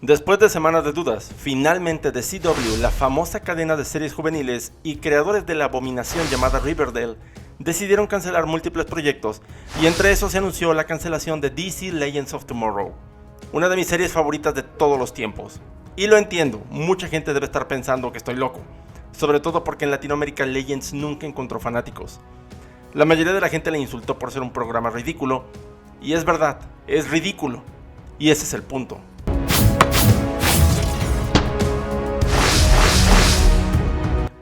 Después de semanas de dudas, finalmente The CW, la famosa cadena de series juveniles y creadores de la abominación llamada Riverdale, decidieron cancelar múltiples proyectos y entre esos se anunció la cancelación de DC Legends of Tomorrow, una de mis series favoritas de todos los tiempos. Y lo entiendo, mucha gente debe estar pensando que estoy loco, sobre todo porque en Latinoamérica Legends nunca encontró fanáticos. La mayoría de la gente le insultó por ser un programa ridículo, y es verdad, es ridículo, y ese es el punto.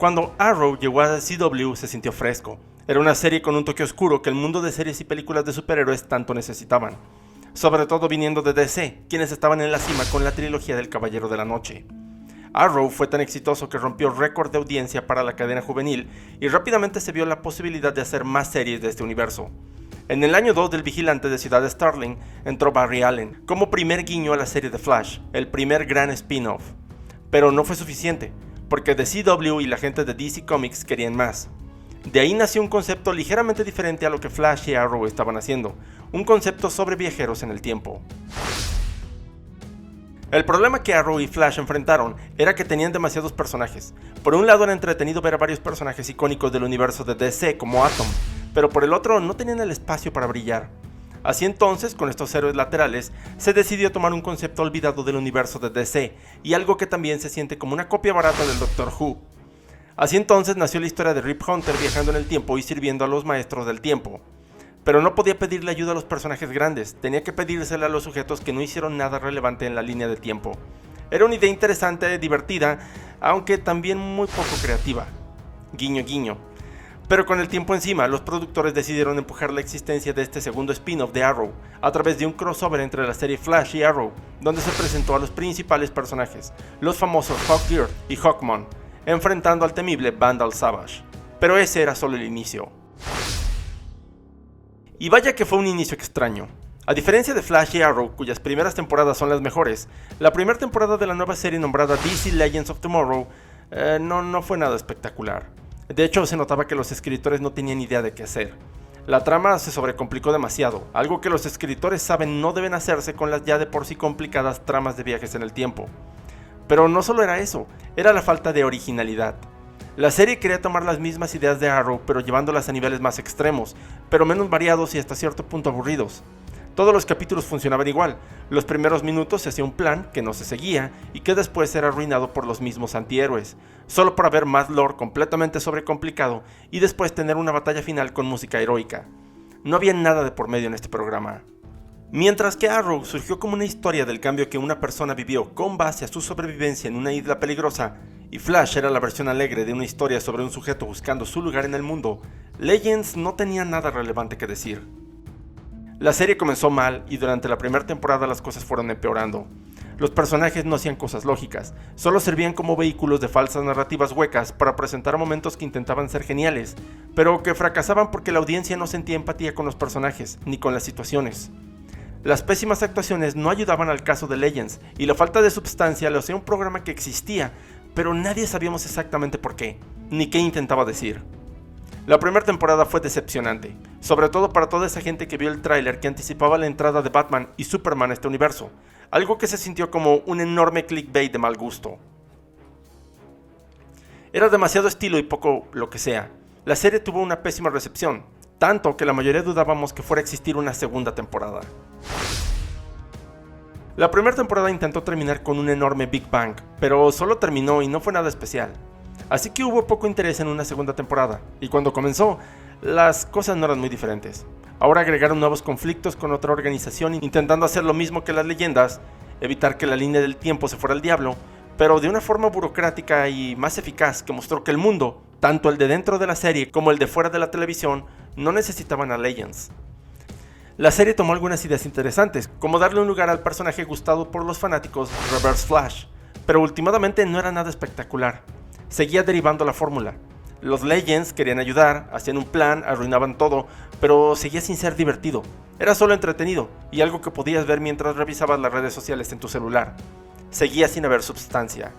Cuando Arrow llegó a CW se sintió fresco. Era una serie con un toque oscuro que el mundo de series y películas de superhéroes tanto necesitaban. Sobre todo viniendo de DC, quienes estaban en la cima con la trilogía del Caballero de la Noche. Arrow fue tan exitoso que rompió récord de audiencia para la cadena juvenil y rápidamente se vio la posibilidad de hacer más series de este universo. En el año 2 del Vigilante de Ciudad Starling entró Barry Allen como primer guiño a la serie de Flash, el primer gran spin-off. Pero no fue suficiente, porque The CW y la gente de DC Comics querían más. De ahí nació un concepto ligeramente diferente a lo que Flash y Arrow estaban haciendo, un concepto sobre viajeros en el tiempo. El problema que Arrow y Flash enfrentaron era que tenían demasiados personajes. Por un lado era entretenido ver a varios personajes icónicos del universo de DC como Atom, pero por el otro no tenían el espacio para brillar. Así entonces, con estos héroes laterales, se decidió tomar un concepto olvidado del universo de DC, y algo que también se siente como una copia barata del Doctor Who. Así entonces nació la historia de Rip Hunter viajando en el tiempo y sirviendo a los maestros del tiempo. Pero no podía pedirle ayuda a los personajes grandes, tenía que pedírsela a los sujetos que no hicieron nada relevante en la línea de tiempo. Era una idea interesante, divertida, aunque también muy poco creativa. Guiño guiño. Pero con el tiempo encima, los productores decidieron empujar la existencia de este segundo spin-off de Arrow a través de un crossover entre la serie Flash y Arrow, donde se presentó a los principales personajes, los famosos Hawkgirl y Hawkman, enfrentando al temible Vandal Savage. Pero ese era solo el inicio. Y vaya que fue un inicio extraño. A diferencia de Flash y Arrow, cuyas primeras temporadas son las mejores, la primera temporada de la nueva serie nombrada DC Legends of Tomorrow no fue nada espectacular. De hecho, se notaba que los escritores no tenían idea de qué hacer. La trama se sobrecomplicó demasiado, algo que los escritores saben no deben hacerse con las ya de por sí complicadas tramas de viajes en el tiempo. Pero no solo era eso, era la falta de originalidad. La serie quería tomar las mismas ideas de Arrow, pero llevándolas a niveles más extremos, pero menos variados y hasta cierto punto aburridos. Todos los capítulos funcionaban igual. Los primeros minutos se hacía un plan que no se seguía y que después era arruinado por los mismos antihéroes, solo para ver más lore completamente sobrecomplicado y después tener una batalla final con música heroica. No había nada de por medio en este programa. Mientras que Arrow surgió como una historia del cambio que una persona vivió con base a su sobrevivencia en una isla peligrosa, y Flash era la versión alegre de una historia sobre un sujeto buscando su lugar en el mundo, Legends no tenía nada relevante que decir. La serie comenzó mal y durante la primera temporada las cosas fueron empeorando. Los personajes no hacían cosas lógicas, solo servían como vehículos de falsas narrativas huecas para presentar momentos que intentaban ser geniales, pero que fracasaban porque la audiencia no sentía empatía con los personajes, ni con las situaciones. Las pésimas actuaciones no ayudaban al caso de Legends, y la falta de substancia lo hacía un programa que existía, pero nadie sabíamos exactamente por qué, ni qué intentaba decir. La primera temporada fue decepcionante, sobre todo para toda esa gente que vio el tráiler que anticipaba la entrada de Batman y Superman a este universo, algo que se sintió como un enorme clickbait de mal gusto. Era demasiado estilo y poco lo que sea. La serie tuvo una pésima recepción, tanto que la mayoría dudábamos que fuera a existir una segunda temporada. La primera temporada intentó terminar con un enorme Big Bang, pero solo terminó y no fue nada especial. Así que hubo poco interés en una segunda temporada, y cuando comenzó, las cosas no eran muy diferentes. Ahora agregaron nuevos conflictos con otra organización intentando hacer lo mismo que las leyendas, evitar que la línea del tiempo se fuera al diablo, pero de una forma burocrática y más eficaz que mostró que el mundo, tanto el de dentro de la serie como el de fuera de la televisión, no necesitaban a Legends. La serie tomó algunas ideas interesantes, como darle un lugar al personaje gustado por los fanáticos Reverse Flash, pero últimamente no era nada espectacular. Seguía derivando la fórmula. Los Legends querían ayudar, hacían un plan, arruinaban todo, pero seguía sin ser divertido. Era solo entretenido, y algo que podías ver mientras revisabas las redes sociales en tu celular. Seguía sin haber substancia.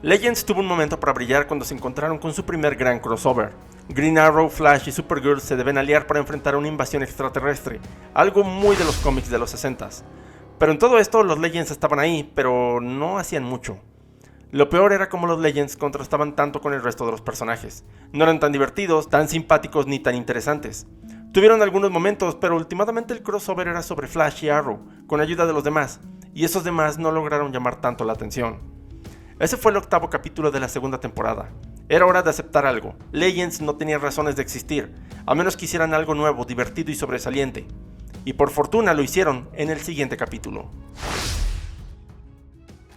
Legends tuvo un momento para brillar cuando se encontraron con su primer gran crossover. Green Arrow, Flash y Supergirl se deben aliar para enfrentar a una invasión extraterrestre, algo muy de los cómics de los 60s. Pero en todo esto los Legends estaban ahí, pero no hacían mucho. Lo peor era cómo los Legends contrastaban tanto con el resto de los personajes. No eran tan divertidos, tan simpáticos ni tan interesantes. Tuvieron algunos momentos, pero últimamente el crossover era sobre Flash y Arrow, con ayuda de los demás, y esos demás no lograron llamar tanto la atención. Ese fue el 8º capítulo de la segunda temporada. Era hora de aceptar algo. Legends no tenía razones de existir, a menos que hicieran algo nuevo, divertido y sobresaliente. Y por fortuna lo hicieron en el siguiente capítulo.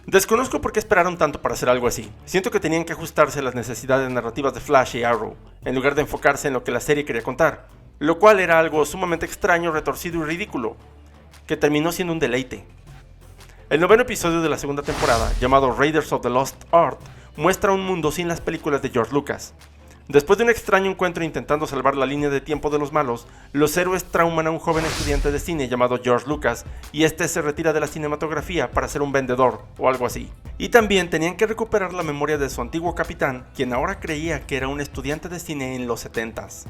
Desconozco por qué esperaron tanto para hacer algo así. Siento que tenían que ajustarse a las necesidades narrativas de Flash y Arrow, en lugar de enfocarse en lo que la serie quería contar, lo cual era algo sumamente extraño, retorcido y ridículo, que terminó siendo un deleite. El 9º episodio de la segunda temporada, llamado Raiders of the Lost Ark, muestra un mundo sin las películas de George Lucas. Después de un extraño encuentro intentando salvar la línea de tiempo de los malos, los héroes trauman a un joven estudiante de cine llamado George Lucas y este se retira de la cinematografía para ser un vendedor o algo así. Y también tenían que recuperar la memoria de su antiguo capitán, quien ahora creía que era un estudiante de cine en los 70s.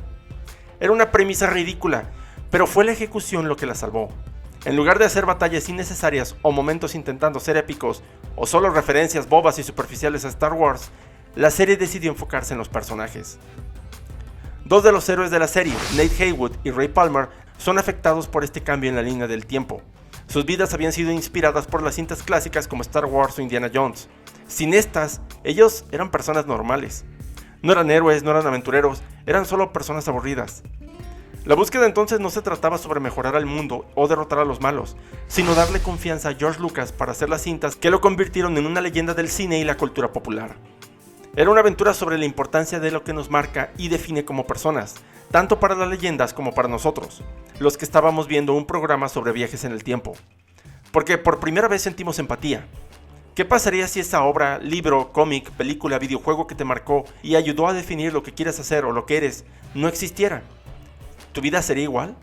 Era una premisa ridícula, pero fue la ejecución lo que la salvó. En lugar de hacer batallas innecesarias o momentos intentando ser épicos o solo referencias bobas y superficiales a Star Wars, la serie decidió enfocarse en los personajes. Dos de los héroes de la serie, Nate Heywood y Ray Palmer, son afectados por este cambio en la línea del tiempo. Sus vidas habían sido inspiradas por las cintas clásicas como Star Wars o Indiana Jones. Sin estas, ellos eran personas normales. No eran héroes, no eran aventureros, eran solo personas aburridas. La búsqueda entonces no se trataba sobre mejorar al mundo o derrotar a los malos, sino darle confianza a George Lucas para hacer las cintas que lo convirtieron en una leyenda del cine y la cultura popular. Era una aventura sobre la importancia de lo que nos marca y define como personas, tanto para las leyendas como para nosotros, los que estábamos viendo un programa sobre viajes en el tiempo. Porque por primera vez sentimos empatía. ¿Qué pasaría si esa obra, libro, cómic, película, videojuego que te marcó y ayudó a definir lo que quieres hacer o lo que eres, no existiera? ¿Tu vida sería igual?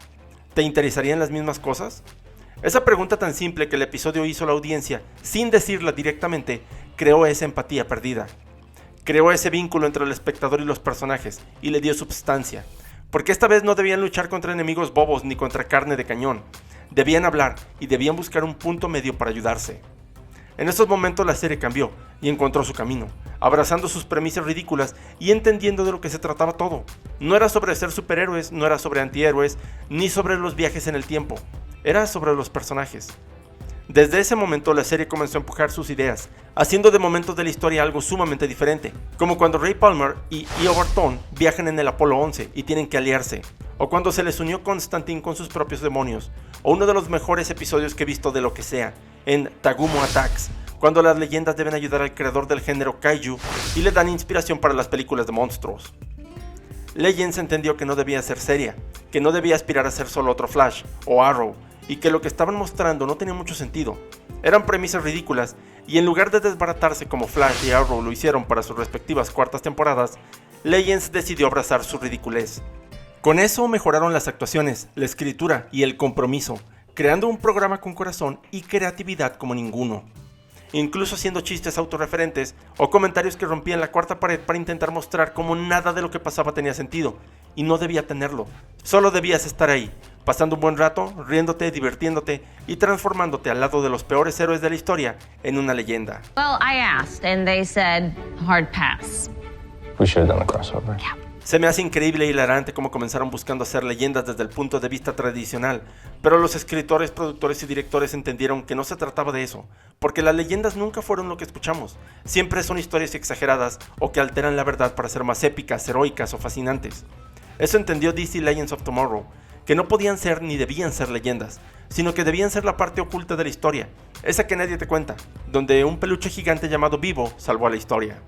¿Te interesarían las mismas cosas? Esa pregunta tan simple que el episodio hizo a la audiencia, sin decirla directamente, creó esa empatía perdida. Creó ese vínculo entre el espectador y los personajes, y le dio substancia. Porque esta vez no debían luchar contra enemigos bobos ni contra carne de cañón. Debían hablar y debían buscar un punto medio para ayudarse. En estos momentos la serie cambió y encontró su camino, abrazando sus premisas ridículas y entendiendo de lo que se trataba todo. No era sobre ser superhéroes, no era sobre antihéroes, ni sobre los viajes en el tiempo. Era sobre los personajes. Desde ese momento la serie comenzó a empujar sus ideas, haciendo de momentos de la historia algo sumamente diferente, como cuando Ray Palmer y Io Barton viajan en el Apolo 11 y tienen que aliarse, o cuando se les unió Constantine con sus propios demonios, o uno de los mejores episodios que he visto de lo que sea, en Tagumo Attacks, cuando las leyendas deben ayudar al creador del género Kaiju y le dan inspiración para las películas de monstruos. Legends entendió que no debía ser seria, que no debía aspirar a ser solo otro Flash o Arrow, y que lo que estaban mostrando no tenía mucho sentido. Eran premisas ridículas, y en lugar de desbaratarse como Flash y Arrow lo hicieron para sus respectivas cuartas temporadas, Legends decidió abrazar su ridiculez. Con eso mejoraron las actuaciones, la escritura y el compromiso, creando un programa con corazón y creatividad como ninguno. Incluso haciendo chistes autorreferentes o comentarios que rompían la cuarta pared para intentar mostrar cómo nada de lo que pasaba tenía sentido, y no debía tenerlo. Solo debías estar ahí, pasando un buen rato, riéndote, divirtiéndote y transformándote al lado de los peores héroes de la historia en una leyenda. Well, I asked and they said hard pass. We should have done a crossover. Yeah. Se me hace increíble e hilarante cómo comenzaron buscando hacer leyendas desde el punto de vista tradicional, pero los escritores, productores y directores entendieron que no se trataba de eso, porque las leyendas nunca fueron lo que escuchamos, siempre son historias exageradas o que alteran la verdad para ser más épicas, heroicas o fascinantes. Eso entendió DC Legends of Tomorrow, que no podían ser ni debían ser leyendas, sino que debían ser la parte oculta de la historia, esa que nadie te cuenta, donde un peluche gigante llamado Vivo salvó a la historia.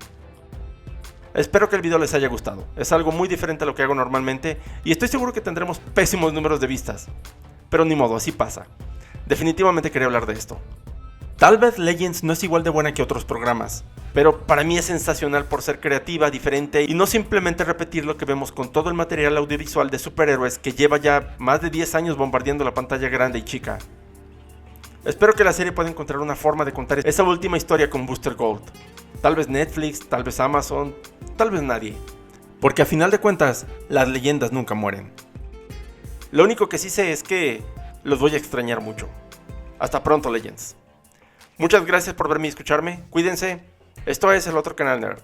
Espero que el video les haya gustado, es algo muy diferente a lo que hago normalmente y estoy seguro que tendremos pésimos números de vistas. Pero ni modo, así pasa. Definitivamente quería hablar de esto. Tal vez Legends no es igual de buena que otros programas, pero para mí es sensacional por ser creativa, diferente y no simplemente repetir lo que vemos con todo el material audiovisual de superhéroes que lleva ya más de 10 años bombardeando la pantalla grande y chica. Espero que la serie pueda encontrar una forma de contar esa última historia con Booster Gold. Tal vez Netflix, tal vez Amazon, tal vez nadie. Porque a final de cuentas, las leyendas nunca mueren. Lo único que sí sé es que los voy a extrañar mucho. Hasta pronto, Legends. Muchas gracias por verme y escucharme. Cuídense. Esto es El Otro Canal Nerd.